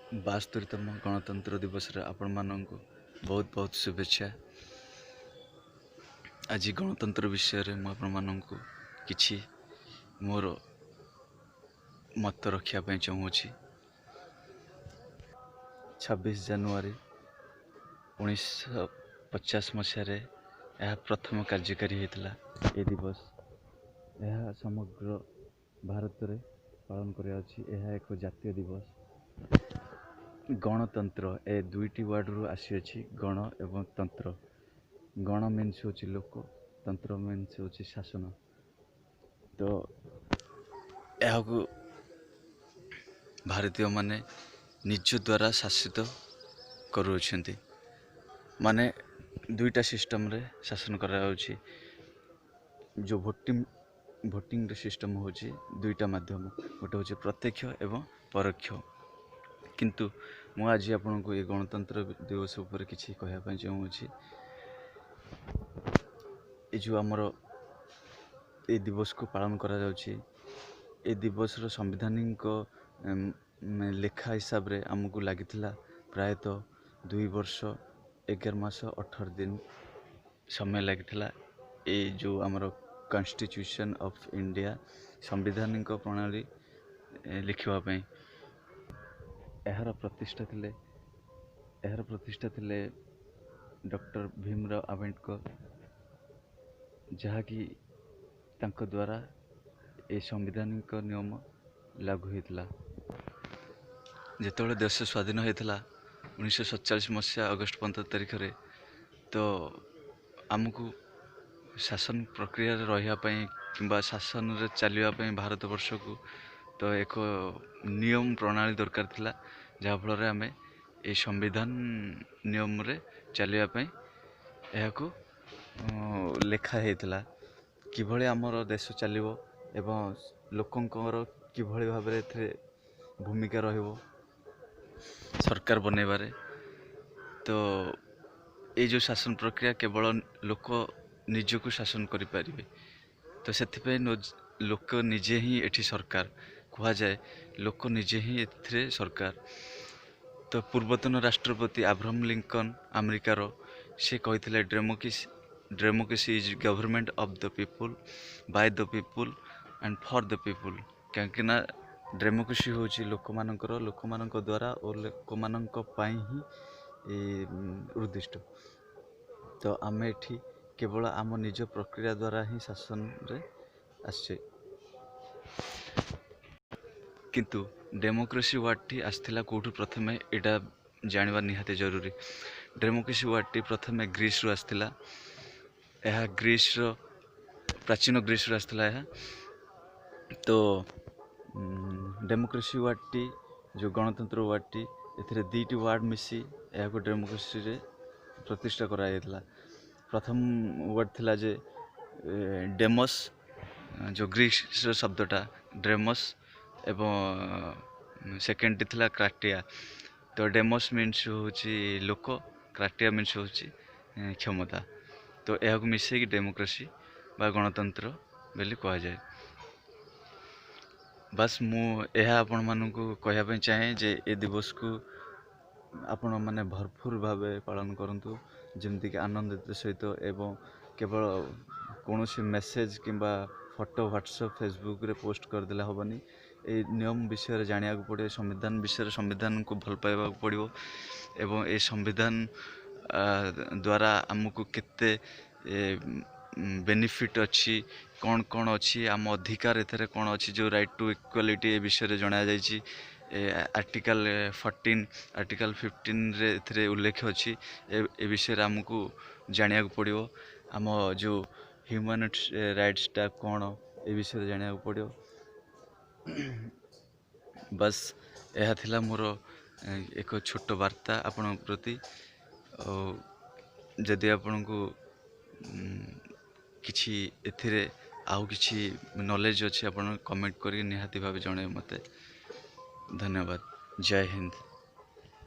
72तम गणतंत्र दिवस आपण मानक बहुत बहुत शुभेच्छा। आज गणतंत्र विषय में आपको किछि मोर मत रखापी चाहूँगी। 26 जनवरी 1950 मसीह यह प्रथम कार्यकारी होता ये दिवस। यह समग्र भारत में पालन कर एक जातीय दिवस। गणतंत्र ए दुईटी वर्ड रु आसी गण एवं तंत्र। गण मीन्स हूँ लोक, तंत्र मीन्स हूँ शासन। तो यह भारतीय माने निज द्वारा शासित करुँच माने दुईटा सिस्टम रे शासन करा जो भोटिंग सिस्टम हूँ दुईटा माध्यम, गोटे हूँ प्रत्यक्ष एवं परोक्ष। किंतु मु आज आपन को ये गणतंत्र दिवस उपर किसी कहवाई चाहूँगी। ये जो आमर ये दिवस को पालन करा जाउछि, ये दिवस संवैधानिक लेखा हिसाब रे आमको लगी प्रायतः 2 वर्ष 11 मास 18 दिन समय लगी। ये जो आमर कॉन्स्टिट्यूशन ऑफ इंडिया संवैधानिक प्रणाली लिखवाई। यार प्रतिष्ठा थिले डॉक्टर भीमराव आंबेडकर, जहाँकि तांको द्वारा ये संवैधानिक नियम लागू होता। जिते देश स्वाधीन होता 1947 मसीहा अगस्ट 15 तारिख रे, तो आमको शासन प्रक्रिया रही कि शासन रे चलने भारत वर्ष को तो एक नियम प्रणाली दरकार थिला, जहाँ फल आम ये संविधान नियम रे चलने को लेखा होता किभली आमर देश चलो एवं लोकंकर किभली भाव भूमिका रहिबो सरकार बनैबारे। तो ये जो शासन प्रक्रिया केवल लोक निजको शासन करें, तो से लोक निजे ही एठी सरकार कह जाए, लोक निजे ही एथिरे सरकार। तो पूर्वतन राष्ट्रपति अब्राहम लिंकन अमेरिकार से कहते democracy is government of the people by the people and for the people. कहीं डेमोक्रेसी हूँ लोक द्वारा और लोक ही उद्दिष्ट। तो आम एठी केवल आम निज प्रक्रिया द्वारा ही शासन रे आसे। किंतु डेमोक्रेसी वर्ड टी आसला कौटू प्रथमे एटा जानवा निहाते जरूरी। डेमोक्रेसी वर्ड टी प्रथमे ग्रीस रु आसला। यह ग्रीस रो प्राचीन ग्रीस रु आसला यह। तो डेमोक्रेसी वर्ड टी जो गणतंत्र वर्ड टी एथिरे दीटी वर्ड मिसी यह को डेमोक्रेसी रे प्रतिष्ठा करा जायतला। प्रथम वर्ड थिला जे डेमोस, जो ग्रीस रो शब्दटा डेमोस, एवं सेकेंड थिला क्राटिया। तो डेमोस मीन्स होची लोक, क्राटिया मीन्स होची क्षमता। तो यह मिसेक डेमोक्रेसी बा गणतंत्र बोली कह जाए। बस मुझे आपण मानू कहवाई चाहे जे ए दिवस को आपण मैंने भरपूर भाव पालन करूँ, जमीक आनंदित सहित एवं केवल कौन मेसेज किंबा फोटो व्हाट्सएप फेसबुक रे पोस्ट करदेला हेनी। ये नियम विषय जाना पड़े, संविधान विषय संविधान को भल पाइबा पड़ो एवं ये संविधान द्वारा आमको केते बेनिफिट अच्छी, कौन कौन अच्छी आम अधिकार एथरे कौन अच्छी, जो राइट टू इक्वालिटी ए विषय जना जाइए। आर्टिकल 14 आर्टिकल 15 रे एथरे उल्लेख अच्छी। ए विषय आमको जाना पड़ो। आम जो ह्यूमन राइट्सटा कौन ए विषय जाना पड़ो। बस यह थिला मोर एक छोट वार्ता आपण प्रति। जदि आपण को किछि एथिरे आउ किछि नॉलेज अच्छे आप कमेंट करी निहाती भाव जणे मते। धन्यवाद। जय हिंद।